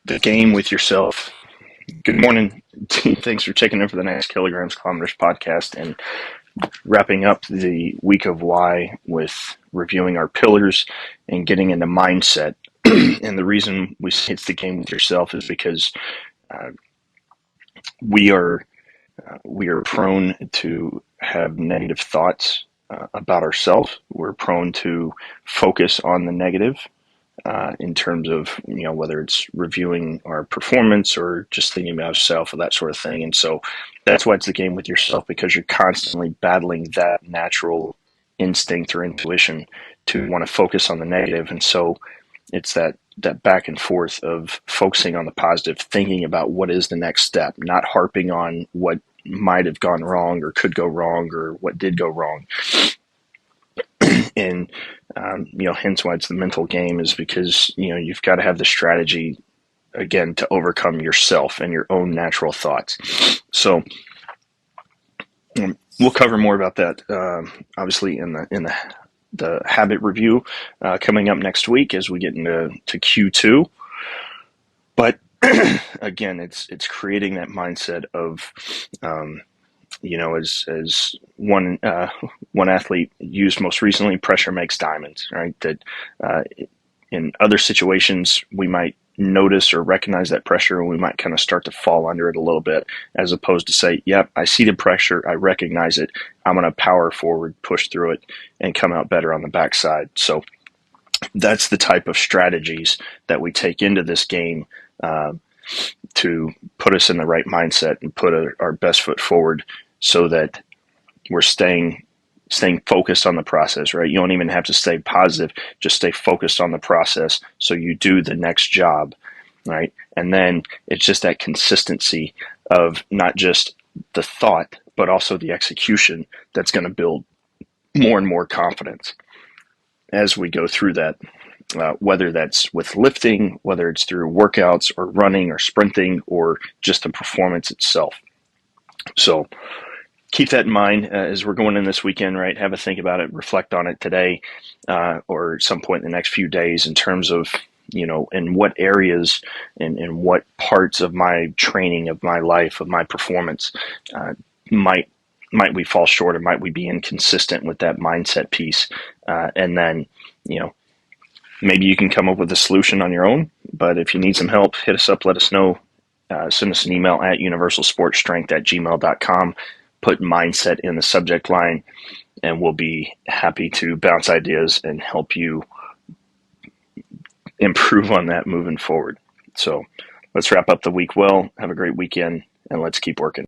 the game with yourself. Good morning. Thanks for checking in for the next Kilograms Kilometers podcast and wrapping up the week of why with reviewing our pillars and getting into mindset. And the reason we say it's the game with yourself is because uh, we are we are prone to have negative thoughts about ourselves. We're prone to focus on the negative in terms of, whether it's reviewing our performance or just thinking about yourself or that sort of thing. And so that's why it's the game with yourself, because you're constantly battling that natural instinct or intuition to want to focus on the negative. And so it's that back and forth of focusing on the positive, thinking about what is the next step, not harping on what might have gone wrong or could go wrong or what did go wrong. And hence why it's the mental game, is because you've got to have the strategy again to overcome yourself and your own natural thoughts. So we'll cover more about that obviously in the habit review coming up next week as we get into Q2. But again, it's creating that mindset of as one athlete used most recently, pressure makes diamonds, right? That in other situations we might notice or recognize that pressure and we might kind of start to fall under it a little bit, as opposed to say, yep, I see the pressure, I recognize it, I'm going to power forward, push through it, and come out better on the backside. So that's the type of strategies that we take into this game to put us in the right mindset and put our best foot forward, so that we're staying focused on the process, right? You don't even have to stay positive, just stay focused on the process so you do the next job, right? And then it's just that consistency of not just the thought, but also the execution that's going to build more and more confidence as we go through that, whether that's with lifting, whether it's through workouts or running or sprinting or just the performance itself. So keep that in mind as we're going in this weekend, right? Have a think about it, reflect on it today or at some point in the next few days in terms of, in what areas and in what parts of my training, of my life, of my performance might we fall short, or might we be inconsistent with that mindset piece? And then, maybe you can come up with a solution on your own. But if you need some help, hit us up, let us know. Send us an email at universalsportstrength@gmail.com. Put mindset in the subject line, and we'll be happy to bounce ideas and help you improve on that moving forward. So let's wrap up the week well. Have a great weekend, and let's keep working.